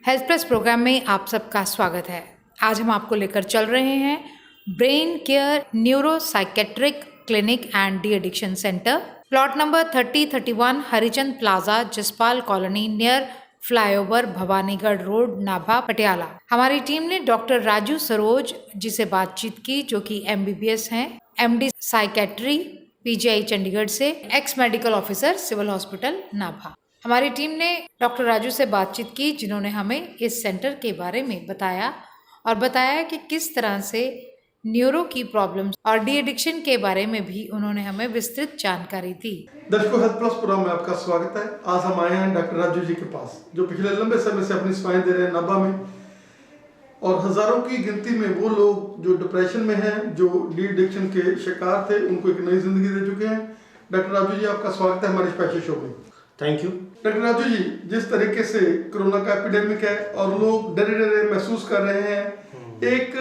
Health plus programme में आप सबका स्वागत है। आज हम आपको लेकर चल रहे हैं brain care neuro psychiatric clinic and de addiction centre, plot number 3031 Harichand plaza, Jaspal colony, near flyover, Bhawanigarh road, Nabha, Patiala. हमारी टीम ने डॉक्टर राजू सरोज जी से बातचीत की, जो कि MBBS हैं, MD साइकेट्री, PGI चंडीगढ़ से, ex medical officer, civil hospital Nabha. हमारी टीम ने डॉक्टर राजू से बातचीत की, जिन्होंने हमें इस सेंटर के बारे में बताया और बताया कि किस तरह से न्यूरो की प्रॉब्लम्स और डी एडिक्शन के बारे में भी उन्होंने हमें विस्तृत जानकारी दी। दर्शकों, हेल्थ प्लस प्रोग्राम में आपका स्वागत है। आज हम आए हैं डॉक्टर राजू जी के पास, जो पिछले लंबे समय से अपनी सेवाएं दे रहे हैं नाभा में, और हजारों की गिनती में वो लोग जो डिप्रेशन में हैं, जो डी एडिक्शन के शिकार थे, उनको एक नई जिंदगी दे चुके हैं। डॉक्टर राजू जी, आपका स्वागत है हमारे स्पेशल शो में। Thank you. Doctor Raju ji, जिस तरीके से कोरोना का एपिडेमिक है और लोग डरे डरे महसूस कर रहे हैं, एक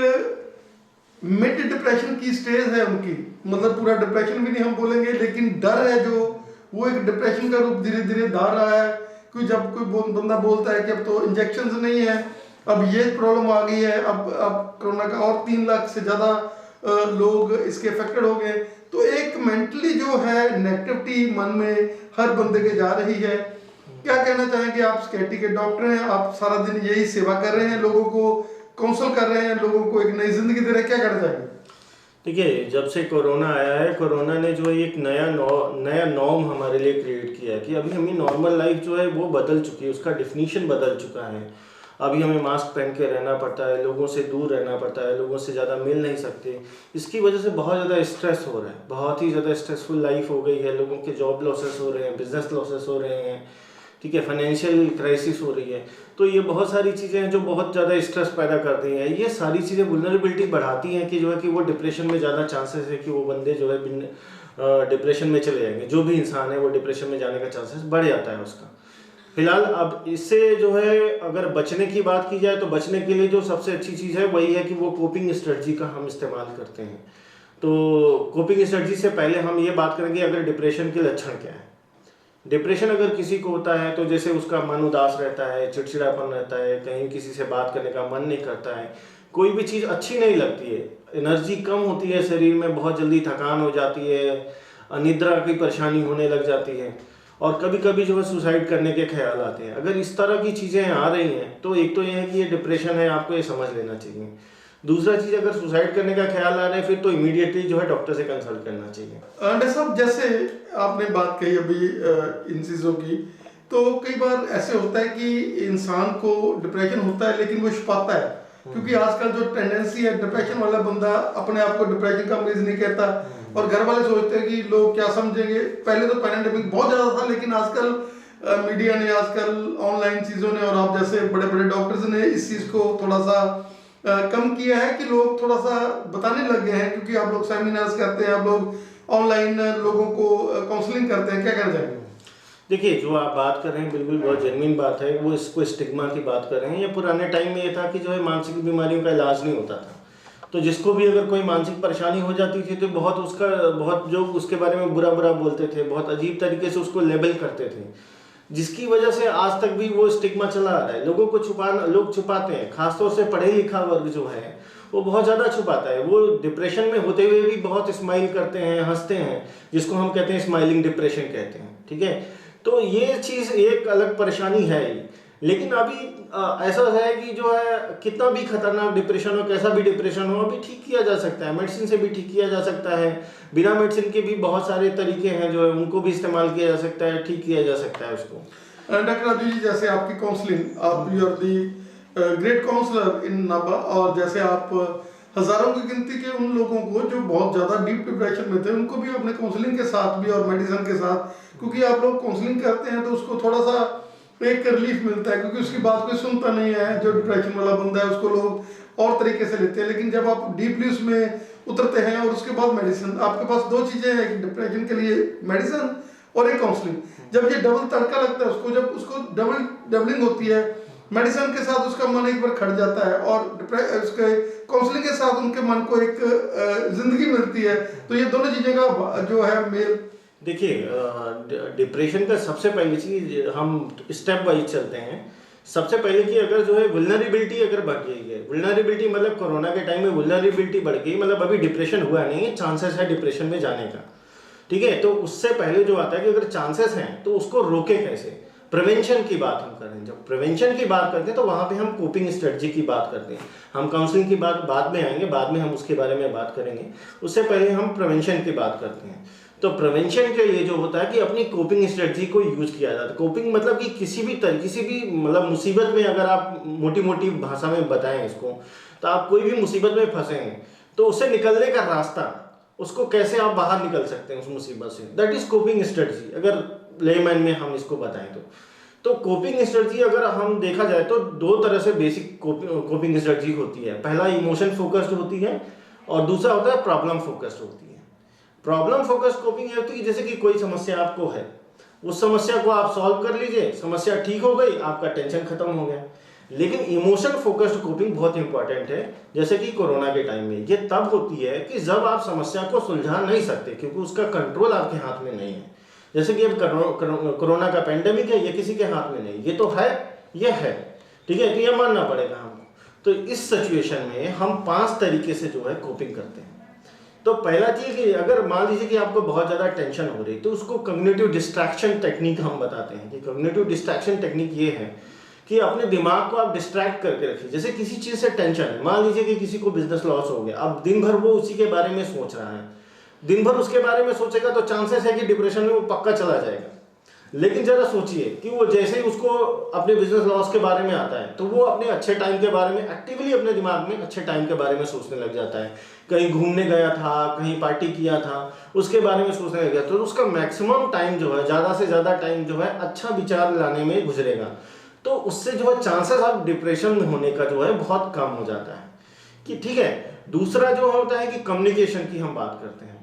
मिड डिप्रेशन की स्टेज है उनकी, मतलब पूरा डिप्रेशन भी नहीं हम बोलेंगे, लेकिन डर है जो वो एक डिप्रेशन का रूप धीरे धीरे धार रहा है। क्योंकि जब कोई बंदा बोलता है कि अब तो इंजेक्शन नहीं है, अब ये प्रॉब्लम आ गई है, अब कोरोना का और 3 लाख से ज़्यादा लोग इसके अफेक्टेड हो गए, तो एक मेंटली जो है नेगेटिविटी मन में हर बंदे के जा रही है। क्या कहना चाहेंगे? आप स्कैटी के डॉक्टर हैं, आप सारा दिन यही सेवा कर रहे हैं, लोगों को काउंसल कर रहे हैं, लोगों को एक नई जिंदगी दे रहे हैं, क्या कहना चाहेंगे? देखिए, जब से कोरोना आया है, कोरोना ने जो एक नया नॉर्म हमारे लिए क्रिएट किया है कि अभी हमें नॉर्मल लाइफ जो है वो बदल चुकी है, उसका डेफिनेशन बदल चुका है। अभी हमें मास्क पहन के रहना पड़ता है, लोगों से दूर रहना पड़ता है, लोगों से ज़्यादा मिल नहीं सकते। इसकी वजह से बहुत ज़्यादा स्ट्रेस हो रहा है, बहुत ही ज़्यादा स्ट्रेसफुल लाइफ हो गई है। लोगों के जॉब लॉसेस हो रहे हैं, बिजनेस लॉसेस हो रहे हैं, ठीक है, फाइनेंशियल क्राइसिस हो रही है। तो ये बहुत सारी चीज़ें हैं जो बहुत ज़्यादा स्ट्रेस पैदा कर रही हैं। ये सारी चीज़ें वल्नरेबिलिटी बढ़ाती हैं कि जो है कि वो डिप्रेशन में ज़्यादा चांसेस है कि वो बंदे जो है डिप्रेशन में चले जाएंगे। जो भी इंसान है वो डिप्रेशन में जाने का चांसेस बढ़ जाता है उसका। फिलहाल अब इससे जो है अगर बचने की बात की जाए तो बचने के लिए जो सबसे अच्छी चीज़ है वही है कि वो कोपिंग स्ट्रेटजी का हम इस्तेमाल करते हैं। तो कोपिंग स्ट्रेटजी से पहले हम ये बात करेंगे अगर डिप्रेशन के लक्षण क्या है। डिप्रेशन अगर किसी को होता है तो जैसे उसका मन उदास रहता है, चिड़चिड़ापन रहता है, कहीं किसी से बात करने का मन नहीं करता है, कोई भी चीज़ अच्छी नहीं लगती है, एनर्जी कम होती है शरीर में, बहुत जल्दी थकान हो जाती है, अनिद्रा की परेशानी होने लग जाती है, और कभी कभी जो है सुसाइड करने के ख्याल आते हैं। अगर इस तरह की चीज़ें आ रही हैं तो एक तो ये है कि ये डिप्रेशन है, आपको ये समझ लेना चाहिए। दूसरा चीज़, अगर सुसाइड करने का ख्याल आ रहा है फिर तो इमीडिएटली जो है डॉक्टर से कंसल्ट करना चाहिए। डॉक्टर साहब, जैसे आपने बात कही अभी इन चीज़ों की, तो कई बार ऐसे होता है कि इंसान को डिप्रेशन होता है लेकिन वो छुपाता है, क्योंकि आजकल जो टेंडेंसी है, डिप्रेशन वाला बंदा अपने आप को डिप्रेशन का मरीज नहीं कहता, और घर वाले सोचते हैं कि लोग क्या समझेंगे। पहले तो पैंडेमिक बहुत ज़्यादा था, लेकिन आजकल मीडिया ने, आजकल ऑनलाइन चीज़ों ने, और आप जैसे बड़े बड़े डॉक्टर्स ने इस चीज़ को थोड़ा सा कम किया है कि लोग थोड़ा सा बताने लग गए हैं, क्योंकि आप लोग सेमिनार्स करते हैं, आप लोग ऑनलाइन लोगों को काउंसलिंग करते हैं, क्या कहना चाहेंगे? देखिए, जो आप बात कर रहे हैं बिल्कुल बहुत जेन्युइन बात है, वो इसको स्टिग्मा की बात कर रहे हैं। ये पुराने टाइम में ये था कि जो है मानसिक बीमारियों का इलाज नहीं होता था, तो जिसको भी अगर कोई मानसिक परेशानी हो जाती थी तो बहुत जो उसके बारे में बुरा बोलते थे, बहुत अजीब तरीके से उसको लेबल करते थे, जिसकी वजह से आज तक भी वो स्टिग्मा चला आ रहा है। लोग छुपाते हैं, खासतौर से पढ़े लिखा वर्ग जो है वो बहुत ज़्यादा छुपाता है। वो डिप्रेशन में होते हुए भी बहुत स्माइल करते हैं, हंसते हैं, जिसको हम कहते हैं स्माइलिंग डिप्रेशन कहते हैं, ठीक है। तो ये चीज़ एक अलग परेशानी है ही। लेकिन अभी ऐसा है कि जो है कितना भी खतरनाक डिप्रेशन हो, कैसा भी डिप्रेशन हो, अभी ठीक किया जा सकता है, मेडिसिन से भी ठीक किया जा सकता है। बिना मेडिसिन के भी बहुत सारे तरीके हैं जो है उनको भी इस्तेमाल किया जा सकता है, ठीक किया जा सकता है उसको। डॉक्टर राजू जी, जैसे आपकी काउंसलिंग, आप you are the great counsellor in Nabha, और जैसे आप हजारों की गिनती के उन लोगों को जो बहुत ज़्यादा डीप डिप्रेशन में थे, उनको भी अपने काउंसलिंग के साथ भी और मेडिसिन के साथ, क्योंकि आप लोग काउंसलिंग करते हैं तो उसको थोड़ा सा एक रिलीफ मिलता है, क्योंकि उसकी बात कोई सुनता नहीं है। जो डिप्रेशन वाला बंदा है उसको लोग और तरीके से लेते हैं, लेकिन जब आप डीपली उसमें उतरते हैं और उसके बाद मेडिसिन, आपके पास 2 चीज़ें हैं, एक डिप्रेशन के लिए मेडिसिन और एक काउंसलिंग। जब ये डबल तड़का लगता है उसको, जब उसको डबलिंग होती है, मेडिसिन के साथ उसका मन एक बार खट जाता है, और उसके काउंसलिंग के साथ उनके मन को एक जिंदगी मिलती है। तो ये दोनों चीज़ें का जो है मेल। देखिए, डिप्रेशन का सबसे पहली चीज़, हम स्टेप वाइज चलते हैं। सबसे पहले कि अगर जो है वुल्नरेबिलिटी अगर बढ़ गई है, वुल्नरेबिलिटी मतलब कोरोना के टाइम में वुल्नरेबिलिटी बढ़ गई, मतलब अभी डिप्रेशन हुआ नहीं है, चांसेस है डिप्रेशन में जाने का, ठीक है। तो उससे पहले जो आता है कि अगर चांसेस हैं तो उसको रोके कैसे, प्रिवेंशन की बात हम करें। जब प्रिवेंशन की बात करते हैं तो वहाँ पे हम कोपिंग स्ट्रेटजी की बात करते हैं। हम काउंसलिंग की बात बाद में आएंगे, बाद में हम उसके बारे में बात करेंगे, उससे पहले हम प्रिवेंशन की बात करते हैं। तो प्रिवेंशन के लिए जो होता है कि अपनी कोपिंग स्ट्रेटजी को यूज किया जाता है। कोपिंग मतलब कि किसी भी मतलब मुसीबत में, अगर आप मोटी मोटी भाषा में बताएं इसको, तो आप कोई भी मुसीबत में फंसे हैं तो उससे निकलने का रास्ता, उसको कैसे आप बाहर निकल सकते हैं उस मुसीबत से, दैट इज कोपिंग स्ट्रेटजी, अगर लेमैन में हम इसको बताएं तो कोपिंग स्ट्रेटजी अगर हम देखा जाए तो दो तरह से बेसिक कोपिंग स्ट्रेटजी होती है। पहला इमोशन फोकस्ड होती है और दूसरा होता है प्रॉब्लम फोकस्ड होती है। प्रॉब्लम फोकस्ड कोपिंग ये होती है जैसे कि कोई समस्या आपको है, उस समस्या को आप सॉल्व कर लीजिए, समस्या ठीक हो गई, आपका टेंशन खत्म हो गया। लेकिन इमोशन फोकस्ड कोपिंग बहुत इंपॉर्टेंट है, जैसे कि कोरोना के टाइम में। ये तब होती है कि जब आप समस्या को सुलझा नहीं सकते, क्योंकि उसका कंट्रोल आपके हाथ में नहीं है। जैसे कि अब कोरोना का पेंडेमिक है, ये किसी के हाथ में नहीं, ये तो है, ये है, ठीक है, तो ये मानना पड़ेगा हमको। तो इस सिचुएशन में हम 5 तरीके से जो है कोपिंग करते हैं। तो पहला चीज कि अगर मान लीजिए कि आपको बहुत ज़्यादा टेंशन हो रही है तो उसको कॉग्निटिव डिस्ट्रैक्शन टेक्निक हम बताते हैं। कि कॉग्निटिव डिस्ट्रैक्शन टेक्निक ये है कि अपने दिमाग को आप डिस्ट्रैक्ट करके रखिए। जैसे किसी चीज़ से टेंशन है, मान लीजिए कि किसी को बिजनेस लॉस हो गया, अब दिन भर वो उसी के बारे में सोच रहा है, दिन भर उसके बारे में सोचेगा तो चांसेस है कि डिप्रेशन में वो पक्का चला जाएगा। लेकिन जरा सोचिए कि वो जैसे ही उसको अपने बिजनेस लॉस के बारे में आता है तो वो अपने अच्छे टाइम के बारे में एक्टिवली अपने दिमाग में अच्छे टाइम के बारे में सोचने लग जाता है। कहीं घूमने गया था, कहीं पार्टी किया था, उसके बारे में सोचने लग गया तो उसका मैक्सिमम टाइम जो है, ज़्यादा से ज़्यादा टाइम जो है अच्छा विचार लाने में गुजरेगा। तो उससे जो है चांसेस ऑफ डिप्रेशन में होने का जो है बहुत कम हो जाता है कि ठीक है। दूसरा जो होता है कि कम्युनिकेशन की हम बात करते हैं।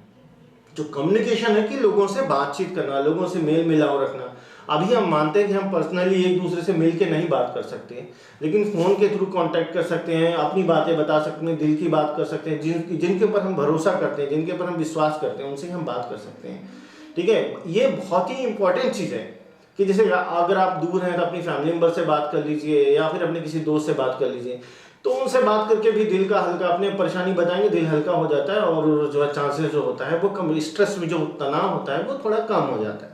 जो कम्युनिकेशन है कि लोगों से बातचीत करना, लोगों से मेल मिलाव रखना। अभी हम मानते हैं कि हम पर्सनली एक दूसरे से मिल के नहीं बात कर सकते, लेकिन फ़ोन के थ्रू कांटेक्ट कर सकते हैं, अपनी बातें बता सकते हैं, दिल की बात कर सकते हैं, जिनके ऊपर हम भरोसा करते हैं, जिनके ऊपर हम विश्वास करते हैं, उनसे हम बात कर सकते हैं, ठीक है। ये बहुत ही इंपॉर्टेंट चीज़ है कि जैसे अगर आप दूर हैं तो अपनी फैमिली मेम्बर से बात कर लीजिए या फिर अपने किसी दोस्त से बात कर लीजिए, तो उनसे बात करके भी दिल का हल्का, अपने परेशानी बताएंगे, दिल हल्का हो जाता है और जो है चांसेस जो होता है वो कम, स्ट्रेस में जो तनाव होता है वो थोड़ा कम हो जाता है।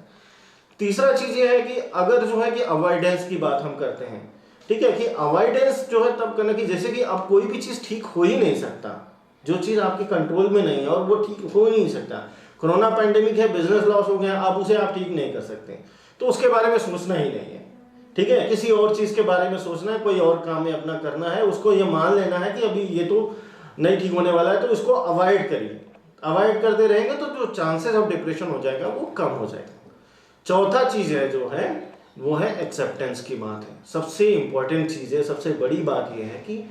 तीसरा चीज़ ये है कि अगर जो है कि अवॉइडेंस की बात हम करते हैं, ठीक है, कि अवॉइडेंस जो है तब करना कि जैसे कि अब कोई भी चीज़ ठीक हो ही नहीं सकता, जो चीज़ आपके कंट्रोल में नहीं है और वो ठीक हो ही नहीं सकता। कोरोना पैंडेमिक है, बिजनेस लॉस हो गया, अब उसे आप ठीक नहीं कर सकते, तो उसके बारे में सोचना ही नहीं है, ठीक है। किसी और चीज़ के बारे में सोचना है, कोई और काम में अपना करना है, उसको ये मान लेना है कि अभी ये तो नहीं ठीक होने वाला है, तो इसको अवॉइड करिए। अवॉइड करते रहेंगे तो जो चांसेस ऑफ डिप्रेशन हो जाएगा वो कम हो जाएगा। चौथा चीज़ है जो है वो है एक्सेप्टेंस की बात है। सबसे इंपॉर्टेंट चीज़ है, सबसे बड़ी बात ये है कि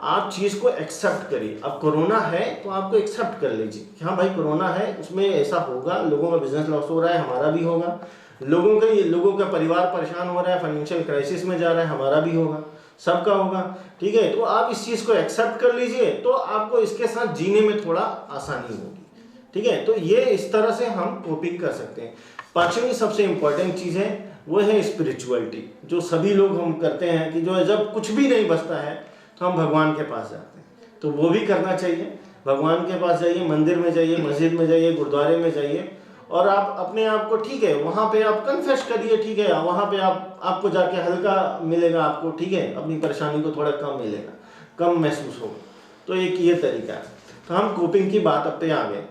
आप चीज़ को एक्सेप्ट करिए। अब कोरोना है तो आपको एक्सेप्ट कर लीजिए कि हाँ भाई कोरोना है, उसमें ऐसा होगा, लोगों का बिजनेस लॉस हो रहा है, हमारा भी होगा, लोगों का परिवार परेशान हो रहा है, फाइनेंशियल क्राइसिस में जा रहा है, हमारा भी होगा, सबका होगा, ठीक है। तो आप इस चीज़ को एक्सेप्ट कर लीजिए तो आपको इसके साथ जीने में थोड़ा आसानी होगी, ठीक है। तो ये इस तरह से हम कोपिंग कर सकते हैं। पांचवी सबसे इंपॉर्टेंट चीज़ है वो है स्पिरिचुअलिटी, जो सभी लोग हम करते हैं कि जो है जब कुछ भी नहीं बचता है तो हम भगवान के पास जाते हैं, तो वो भी करना चाहिए। भगवान के पास जाइए, मंदिर में जाइए, मस्जिद में जाइए, गुरुद्वारे में जाइए और आप अपने आप को, ठीक है, वहाँ पे आप कन्फेस करिए, ठीक है, वहाँ पे आपको जाके हल्का मिलेगा आपको, ठीक है, अपनी परेशानी को थोड़ा कम मिलेगा, कम महसूस होगा। तो एक ये तरीका है। तो हम कोपिंग की बात अब पे आ गए।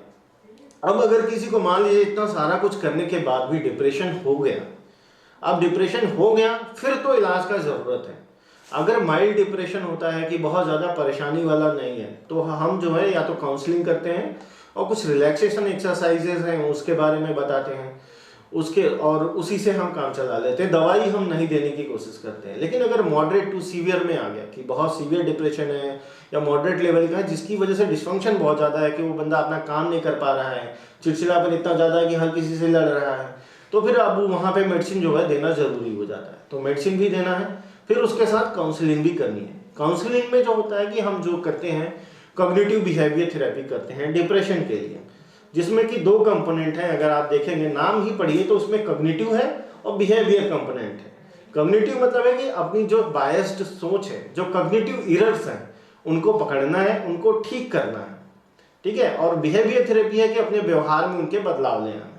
अब अगर किसी को मान लीजिए इतना सारा कुछ करने के बाद भी डिप्रेशन हो गया, अब डिप्रेशन हो गया फिर तो इलाज का ज़रूरत है। अगर माइल्ड डिप्रेशन होता है कि बहुत ज़्यादा परेशानी वाला नहीं है तो हम जो है या तो काउंसलिंग करते हैं और कुछ रिलैक्सेशन एक्सरसाइजेज हैं उसके बारे में बताते हैं उसके, और उसी से हम काम चला लेते हैं। दवाई हम नहीं देने की कोशिश करते हैं। लेकिन अगर मॉडरेट टू सीवियर में आ गया कि बहुत सीवियर डिप्रेशन है या मॉडरेट लेवल का है जिसकी वजह से डिस्फंक्शन बहुत ज़्यादा है कि वो बंदा अपना काम नहीं कर पा रहा है, चिड़चिड़ापन इतना ज़्यादा है कि हर किसी से लड़ रहा है, तो फिर अब वहाँ पे मेडिसिन जो है देना ज़रूरी हो जाता है। तो मेडिसिन भी देना है, फिर उसके साथ काउंसलिंग भी करनी है। काउंसलिंग में जो होता है कि हम जो करते हैं कॉग्निटिव बिहेवियर थेरेपी करते हैं डिप्रेशन के लिए, जिसमें कि 2 कंपोनेंट हैं। अगर आप देखेंगे, नाम ही पढ़िए तो उसमें कॉग्निटिव है और बिहेवियर कंपोनेंट है। कॉग्निटिव मतलब है कि अपनी जो बायस्ड सोच है, जो कॉग्निटिव एरर्स हैं, उनको पकड़ना है, उनको ठीक करना है, ठीक है। और बिहेवियर थेरेपी है कि अपने व्यवहार में उनके बदलाव ले आना है।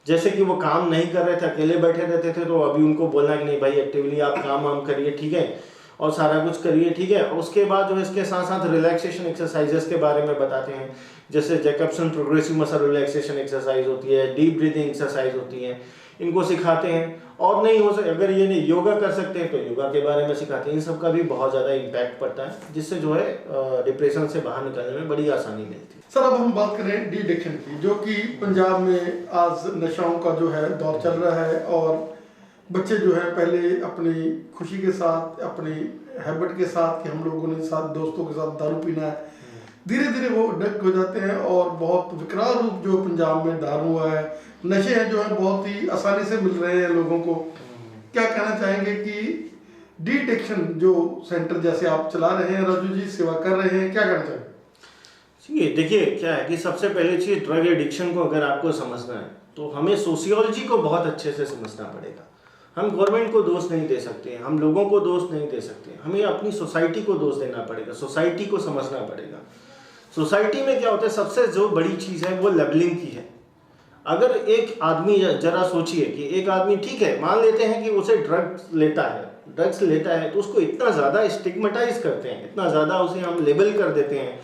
जैसे कि वो काम नहीं कर रहे थे, अकेले बैठे रहते थे, तो अभी उनको बोलना कि नहीं भाई एक्टिवली आप काम वाम करिए, ठीक है, और सारा कुछ करिए, ठीक है। उसके बाद जो है इसके साथ साथ रिलैक्सेशन एक्सरसाइजेस के बारे में बताते हैं, जैसे Jacobson progressive muscle relaxation exercise होती है, डीप ब्रीदिंग एक्सरसाइज होती है, इनको सिखाते हैं। और नहीं हो सके, अगर ये नहीं योगा कर सकते हैं तो योगा के बारे में सिखाते हैं। इन सब का भी बहुत ज़्यादा इम्पैक्ट पड़ता है, जिससे जो है डिप्रेशन से बाहर निकलने में बड़ी आसानी मिलती है। सर अब हम बात करें डी एडिक्शन की, जो कि पंजाब में आज नशाओं का जो है दौर चल रहा है, और बच्चे जो है पहले अपनी खुशी के साथ, अपनी हैबिट के साथ कि हम लोगों ने साथ दोस्तों के साथ दारू पीना है, धीरे धीरे वो अडिक्ट हो जाते हैं, और बहुत विकराल रूप जो पंजाब में धारण हुआ है, नशे हैं जो है बहुत ही आसानी से मिल रहे हैं लोगों को। क्या कहना चाहेंगे कि डी एडिक्शन जो सेंटर जैसे आप चला रहे हैं, राजू जी सेवा कर रहे हैं, क्या कहना चाहेंगे? देखिए क्या है कि सबसे पहले चीज ड्रग एडिक्शन को अगर आपको समझना है तो हमें सोशियोलॉजी को बहुत अच्छे से समझना पड़ेगा। हम गवर्नमेंट को दोष नहीं दे सकते, हम लोगों को दोष नहीं दे सकते, हमें अपनी सोसाइटी को दोष देना पड़ेगा, सोसाइटी को समझना पड़ेगा। सोसाइटी में क्या होता है, सबसे जो बड़ी चीज़ है वो लेबलिंग की है। अगर एक आदमी, जरा सोचिए कि एक आदमी, ठीक है, मान लेते हैं कि उसे ड्रग्स लेता है तो उसको इतना ज़्यादा स्टिग्मेटाइज करते हैं, इतना ज़्यादा उसे हम लेबल कर देते हैं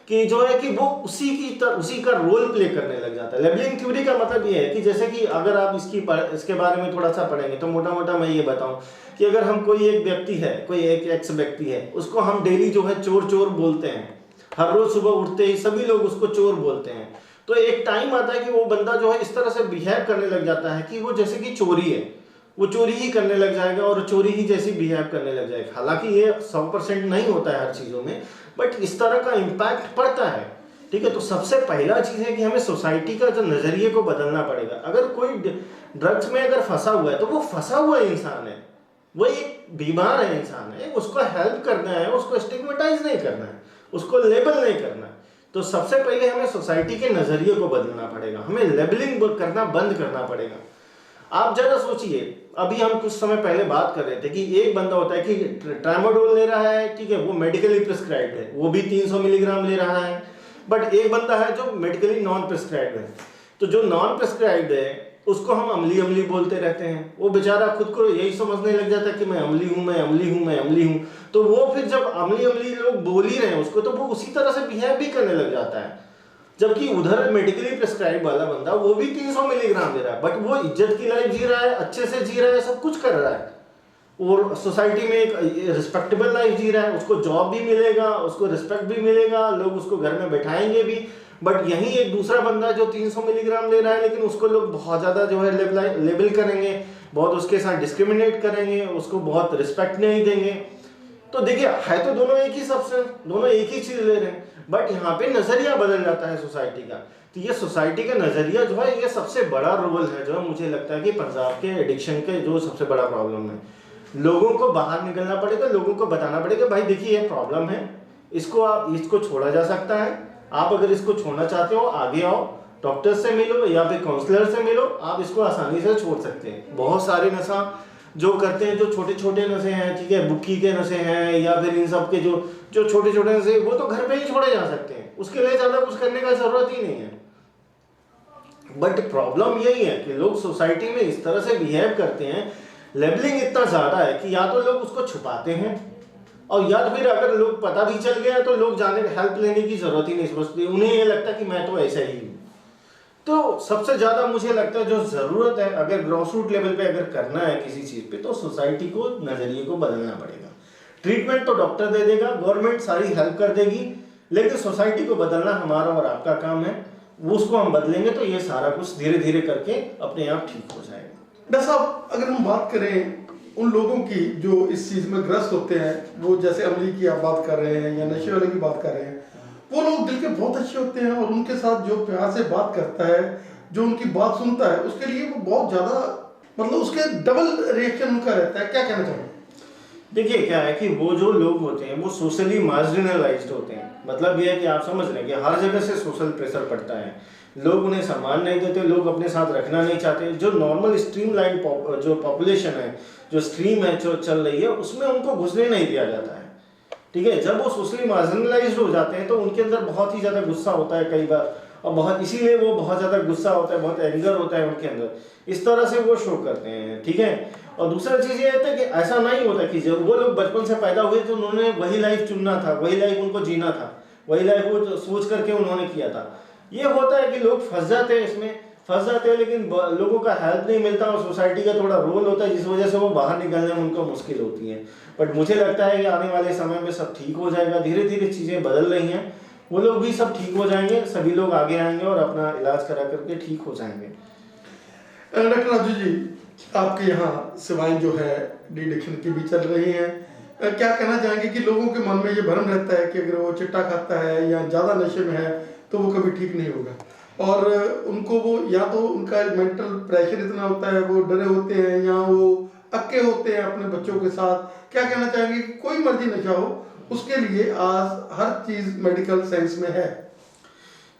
कि जो है कि वो उसी का रोल प्ले करने लग जाता है। लेबलिंग थ्योरी का मतलब ये है कि जैसे कि अगर आप इसके बारे में थोड़ा सा पढ़ेंगे तो मोटा मोटा मैं ये बताऊं कि अगर हम कोई एक व्यक्ति है, कोई एक एक्स व्यक्ति है, उसको हम डेली जो है चोर चोर बोलते हैं, हर रोज सुबह उठते ही सभी लोग उसको चोर बोलते हैं, तो एक टाइम आता है कि वो बंदा जो है इस तरह से बिहेव करने लग जाता है कि वो जैसे कि चोरी है, वो चोरी ही करने लग जाएगा और चोरी ही जैसी बिहेव करने लग जाएगा। हालांकि ये 100% नहीं होता है हर चीज़ों में, बट इस तरह का इम्पैक्ट पड़ता है, ठीक है। तो सबसे पहला चीज़ है कि हमें सोसाइटी का जो नज़रिए को बदलना पड़ेगा। अगर कोई ड्रग्स में अगर फंसा हुआ है तो वो फंसा हुआ इंसान है, वो एक बीमार है इंसान है, उसको हेल्प करना है, उसको स्टिग्मेटाइज नहीं करना है, उसको लेबल नहीं करना है। तो सबसे पहले हमें सोसाइटी के नज़रिए को बदलना पड़ेगा, हमें लेबलिंग करना बंद करना पड़ेगा। आप जरा सोचिए, अभी हम कुछ समय पहले बात कर रहे थे कि एक बंदा होता है कि ट्रामाडोल ले रहा है, ठीक है, वो मेडिकली प्रिस्क्राइब्ड है, वो भी 300 मिलीग्राम ले रहा है, बट एक बंदा है जो मेडिकली नॉन प्रिस्क्राइब्ड है। तो जो नॉन प्रिस्क्राइब्ड है उसको हम अमली बोलते रहते हैं, वो बेचारा खुद को यही समझने लग जाता है कि मैं अमली हूँ। तो वो फिर जब अमली लोग बोल ही रहे हैं उसको, तो वो उसी तरह से बिहेव भी करने लग जाता है। जबकि उधर मेडिकली प्रिस्क्राइब वाला बंदा वो भी 300 मिलीग्राम दे रहा है, बट वो इज्जत की लाइफ जी रहा है, अच्छे से जी रहा है, सब कुछ कर रहा है, और सोसाइटी में एक रिस्पेक्टेबल लाइफ जी रहा है, उसको जॉब भी मिलेगा, उसको रिस्पेक्ट भी मिलेगा, लोग उसको घर में बैठाएंगे भी। बट यही एक दूसरा बंदा जो 300 मिलीग्राम ले रहा है, लेकिन उसको लोग बहुत ज़्यादा जो है लेबल करेंगे, बहुत उसके साथ डिस्क्रिमिनेट करेंगे, उसको बहुत रिस्पेक्ट नहीं देंगे। तो देखिए, है तो दोनों एक ही सब्सटेंस, दोनों एक ही चीज़ ले रहे हैं, बट यहाँ पे नज़रिया बदल जाता है सोसाइटी का। तो ये सोसाइटी का नज़रिया जो है, ये सबसे बड़ा रोल है जो मुझे लगता है कि पंजाब के एडिक्शन के जो सबसे बड़ा प्रॉब्लम है। लोगों को बाहर निकलना पड़ेगा, लोगों को बताना पड़ेगा, भाई देखिए ये प्रॉब्लम है, इसको छोड़ा जा सकता है, आप अगर इसको छोड़ना चाहते हो आगे आओ, डॉक्टर से मिलो या फिर काउंसलर से मिलो, आप इसको आसानी से छोड़ सकते हैं। बहुत सारे नशा जो करते हैं, जो छोटे छोटे नशे हैं, ठीक है, बुक्की के नशे हैं या फिर इन सब के जो छोटे छोटे नशे, वो तो घर पे ही छोड़े जा सकते हैं, उसके लिए ज़्यादा कुछ करने का ज़रूरत ही नहीं है। बट प्रॉब्लम यही है कि लोग सोसाइटी में इस तरह से बिहेव करते हैं, लेबलिंग इतना ज़्यादा है कि या तो लोग उसको छुपाते हैं, और या फिर अगर लोग पता भी चल गया तो लोग जाने हेल्प लेने की ज़रूरत ही नहीं समझते, उन्हें ये लगता है कि मैं तो ऐसा ही हूँ। तो सबसे ज़्यादा मुझे लगता है जो ज़रूरत है, अगर ग्रास रूट लेवल पे अगर करना है किसी चीज़ पे, तो सोसाइटी को नज़रिए को बदलना पड़ेगा। ट्रीटमेंट तो डॉक्टर दे देगा, गवर्नमेंट सारी हेल्प कर देगी, लेकिन सोसाइटी को बदलना हमारा और आपका काम है। उसको हम बदलेंगे तो ये सारा कुछ धीरे धीरे करके अपने आप ठीक हो जाएगा। डॉक्टर साहब, अगर हम बात करें उन लोगों की जो इस चीज़ में ग्रस्त होते हैं, वो जैसे अमली की आप बात कर रहे हैं या नशे वाले की बात कर रहे हैं, वो लोग दिल के बहुत अच्छे होते हैं, और उनके साथ जो प्यार से बात करता है, जो उनकी बात सुनता है, उसके लिए वो बहुत ज़्यादा, मतलब उसके डबल रिएक्शन उनका रहता है। क्या कहना चाहेंगे? देखिए क्या है कि वो जो लोग होते हैं वो सोशली मार्जिनलाइज्ड होते हैं। मतलब ये है कि आप समझ रहे हैं कि हर जगह से सोशल प्रेशर पड़ता है, लोग उन्हें सम्मान नहीं देते, लोग अपने साथ रखना नहीं चाहते। जो नॉर्मल स्ट्रीमलाइन जो पॉपुलेशन है, जो स्ट्रीम है जो चल रही है, उसमें उनको घुसने नहीं दिया जाता है, ठीक है। जब वो सोशली मार्जिनलाइज्ड हो जाते हैं तो उनके अंदर बहुत ही ज़्यादा गुस्सा होता है कई बार, और बहुत इसीलिए वो बहुत ज़्यादा गुस्सा होता है, बहुत एंगर होता है उनके अंदर, इस तरह से वो शो करते हैं, ठीक है। और दूसरा चीज़ ये है कि ऐसा नहीं होता कि जब वो लोग बचपन से पैदा हुए तो उन्होंने वही लाइफ चुनना था, वही लाइफ उनको जीना था, वही लाइफ वो सोच करके उन्होंने किया था। ये होता है कि लोग फंस जाते हैं, इसमें फंस जाते हैं, लेकिन लोगों का हेल्प नहीं मिलता और सोसाइटी का थोड़ा रोल होता है, जिस वजह से वो बाहर निकलने में उनको मुश्किल होती है। बट मुझे लगता है कि आने वाले समय में सब ठीक हो जाएगा, धीरे धीरे चीज़ें बदल रही हैं, वो लोग भी सब ठीक हो जाएंगे, सभी लोग आगे आएंगे और अपना इलाज करा करके ठीक हो जाएंगे। डॉक्टर राजू जी, आपके यहाँ सेवाएं जो है डी एडिक्शन की भी चल रही हैं, क्या कहना चाहेंगे कि लोगों के मन में ये भ्रम रहता है कि अगर वो चिट्टा खाता है या ज़्यादा नशे में है तो वो कभी ठीक नहीं होगा, और उनको वो या तो उनका मेंटल प्रेशर इतना होता है, वो डरे होते हैं, या वो अक्के होते हैं अपने बच्चों के साथ। क्या कहना चाहेंगे कि कोई मर्जी नशा हो, उसके लिए आज हर चीज़ मेडिकल साइंस में है।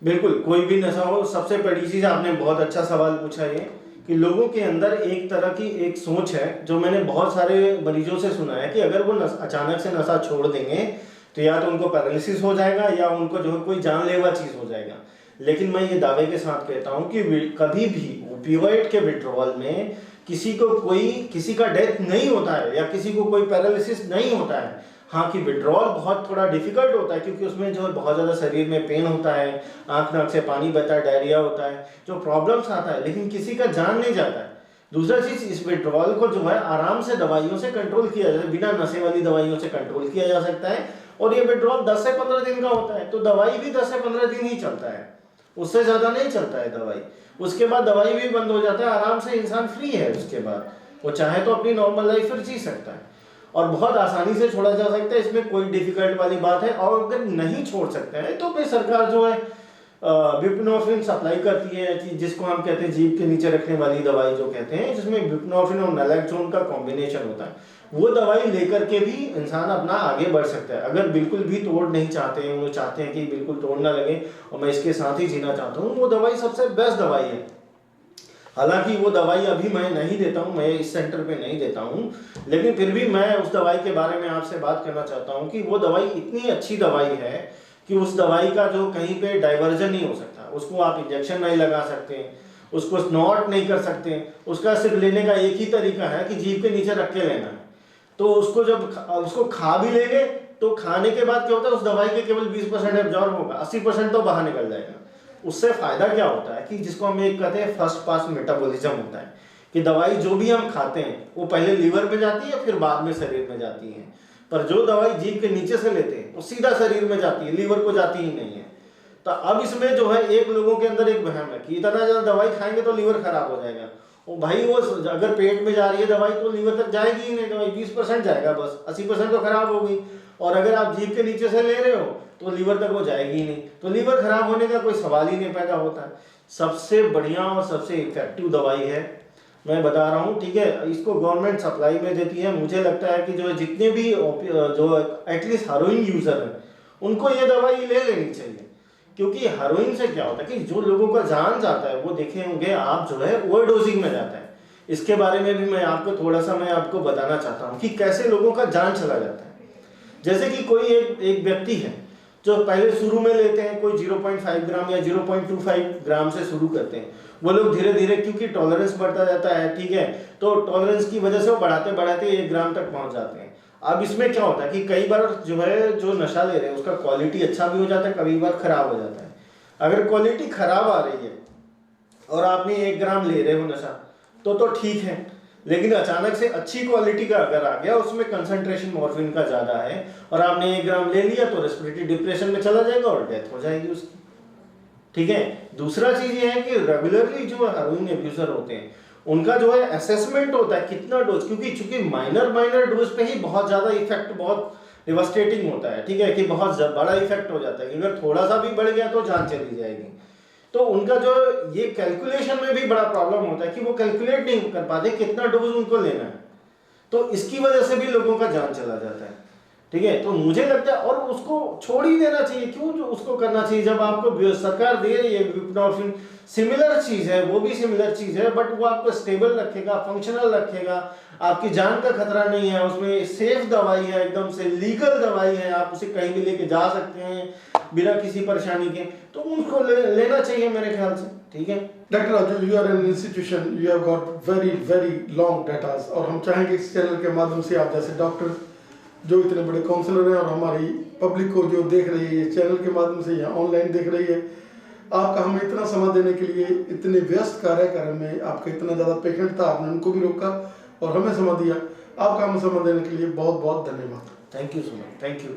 बिल्कुल, कोई भी नशा हो, सबसे बड़ी चीज़ आपने बहुत अच्छा सवाल पूछा ये कि लोगों के अंदर एक तरह की एक सोच है, जो मैंने बहुत सारे मरीजों से सुना है कि अगर वो अचानक से नशा छोड़ देंगे तो या तो उनको पैरालिसिस हो जाएगा या उनको जो है कोई जानलेवा चीज़ हो जाएगा। लेकिन मैं ये दावे के साथ कहता हूँ कि कभी भी ओपियोइड के विड्रॉल में किसी का डेथ नहीं होता है या किसी को कोई पैरालिसिस नहीं होता है। हाँ कि विड्रॉल बहुत थोड़ा डिफिकल्ट होता है, क्योंकि उसमें जो है बहुत ज़्यादा शरीर में पेन होता है, आँख नाक से पानी बहता है, डायरिया होता है, जो प्रॉब्लम्स आता है, लेकिन किसी का जान नहीं जाता है। दूसरा चीज़, इस विड्रॉल को जो है आराम से दवाइयों से कंट्रोल किया जाए, बिना नशे वाली दवाइयों से कंट्रोल किया जा सकता है। और ये विड्रॉल 10 से 15 दिन का होता है, तो दवाई भी 10 से 15 दिन ही चलता है, उससे ज़्यादा नहीं चलता है दवाई। उसके बाद दवाई भी बंद हो जाता है, आराम से इंसान फ्री है। उसके बाद वो चाहे तो अपनी नॉर्मल लाइफ फिर जी सकता है और बहुत आसानी से छोड़ा जा सकता है, इसमें कोई डिफिकल्ट वाली बात है। और अगर नहीं छोड़ सकते हैं तो फिर सरकार जो है बुप्रेनोफ्रिन सप्लाई करती है, जिसको हम कहते हैं जीभ के नीचे रखने वाली दवाई जो कहते हैं, जिसमें बुप्रेनोफ्रिन और नैलेक्सोन का कॉम्बिनेशन होता है। वो दवाई लेकर के भी इंसान अपना आगे बढ़ सकता है। अगर बिल्कुल भी तोड़ नहीं चाहते हैं, वो चाहते हैं कि बिल्कुल तोड़ ना लगे और मैं इसके साथ ही जीना चाहता हूँ, वो दवाई सबसे बेस्ट दवाई है। हालांकि वो दवाई अभी मैं नहीं देता हूँ, मैं इस सेंटर पे नहीं देता हूँ, लेकिन फिर भी मैं उस दवाई के बारे में आपसे बात करना चाहता हूँ कि वो दवाई इतनी अच्छी दवाई है कि उस दवाई का जो कहीं पे डाइवर्जन नहीं हो सकता। उसको आप इंजेक्शन नहीं लगा सकते, उसको स्नॉट नहीं कर सकते, उसका सिर्फ लेने का एक ही तरीका है कि जीभ के नीचे रख के लेना है। तो उसको जब उसको खा भी लेंगे तो खाने के बाद क्या होता है, उस दवाई के केवल 20% एब्जॉर्ब होगा, 80% तो बाहर निकल जाएगा। उससे फायदा क्या होता है कि जिसको हम एक कहते हैं फर्स्ट पास मेटाबॉलिज्म होता है, कि दवाई जो भी हम खाते हैं वो पहले लीवर में जाती है फिर बाद में शरीर में जाती है। पर जो दवाई जीभ के नीचे से लेते हैं वो सीधा शरीर में जाती है, लीवर को जाती ही नहीं है। तो अब इसमें जो है एक लोगों के अंदर एक वहम है कि इतना ज़्यादा दवाई खाएंगे तो लीवर खराब हो जाएगा। वो भाई वो अगर पेट में जा रही है दवाई तो लीवर तक जाएगी ही नहीं, दवाई 20% जाएगा बस, 80% तो खराब हो गई। और अगर आप जीभ के नीचे से ले रहे हो तो लीवर तक वो जाएगी ही नहीं, तो लीवर खराब होने का कोई सवाल ही नहीं पैदा होता। सबसे बढ़िया और सबसे इफेक्टिव दवाई है, मैं बता रहा हूँ, ठीक है। इसको गवर्नमेंट सप्लाई में देती है। मुझे लगता है कि जो जितने भी जो एटलीस्ट हेरोइन यूजर हैं उनको ये दवाई ले लेनी चाहिए, क्योंकि हेरोइन से क्या होता है कि जो लोगों का जान जाता है, वो देखे होंगे आप, जो है ओवरडोजिंग में जाता है। इसके बारे में भी मैं आपको थोड़ा सा मैं आपको बताना चाहता हूँ कि कैसे लोगों का जान चला जाता है। जैसे कि कोई एक व्यक्ति है जो पहले शुरू में लेते हैं, कोई 0.5 ग्राम या 0.25 ग्राम से शुरू करते हैं। वो लोग धीरे धीरे, क्योंकि टॉलरेंस बढ़ता जाता है, ठीक है, तो टॉलरेंस की वजह से वो बढ़ाते बढ़ाते 1 ग्राम तक पहुंच जाते हैं। अब इसमें क्या होता है कि कई बार जो है जो नशा ले रहे हैं उसका क्वालिटी अच्छा भी हो जाता है, कई बार खराब हो जाता है। अगर क्वालिटी खराब आ रही है और आपने 1 ग्राम ले रहे हो नशा तो ठीक है, लेकिन अचानक से अच्छी क्वालिटी का अगर आ गया, उसमें कंसंट्रेशन मॉर्फिन का ज़्यादा है और आपने 1 ग्राम ले लिया तो रेस्पिरेटरी डिप्रेशन में चला जाएगा और डेथ हो जाएगी उसकी, ठीक है। दूसरा चीज़ ये है कि रेगुलरली जो हेरोइन अब्यूजर होते हैं उनका जो है असेसमेंट होता है कितना डोज, क्योंकि चूंकि माइनर डोज पे ही बहुत ज़्यादा इफेक्ट, बहुत डिवास्टेटिंग होता है, ठीक है, कि बहुत बड़ा इफेक्ट हो जाता है कि अगर थोड़ा सा भी बढ़ गया तो जान चली जाएगी। तो उनका जो ये कैलकुलेशन में भी बड़ा प्रॉब्लम होता है कि वो कैलकुलेट नहीं कर पाते कितना डोज उनको लेना है, तो इसकी वजह से भी लोगों का जान चला जाता है। ठीक है, तो मुझे लगता है और उसको छोड़ ही देना चाहिए। क्यों जो उसको करना चाहिए जब आपको सरकार दे रही है बुप्रेनॉर्फिन, सिमिलर चीज है, वो भी सिमिलर चीज है, बट वो आपको स्टेबल रखेगा, फंक्शनल रखेगा, आपकी जान का खतरा नहीं है, उसमें सेफ दवाई है, एकदम से लीगल दवाई है, आप उसे कहीं भी लेके जा सकते हैं बिना किसी परेशानी के, तो उसको लेना चाहिए मेरे ख्याल से। ठीक है doctor Raju, you are an institution, you have got very very long datas, और हम चाहेंगे इस चैनल के माध्यम से आप जैसे डॉक्टर जो इतने बड़े काउंसलर हैं और हमारी पब्लिक को जो देख रही है चैनल के माध्यम से या ऑनलाइन देख रही है, आपका हमें इतना समय देने के लिए, इतने व्यस्त कार्यक्रम में आपका इतना ज़्यादा पेशेंट था, आपने उनको भी रोका और हमें समय दिया, आपका हमें समय देने के लिए बहुत बहुत धन्यवाद। Thank you so much, thank you.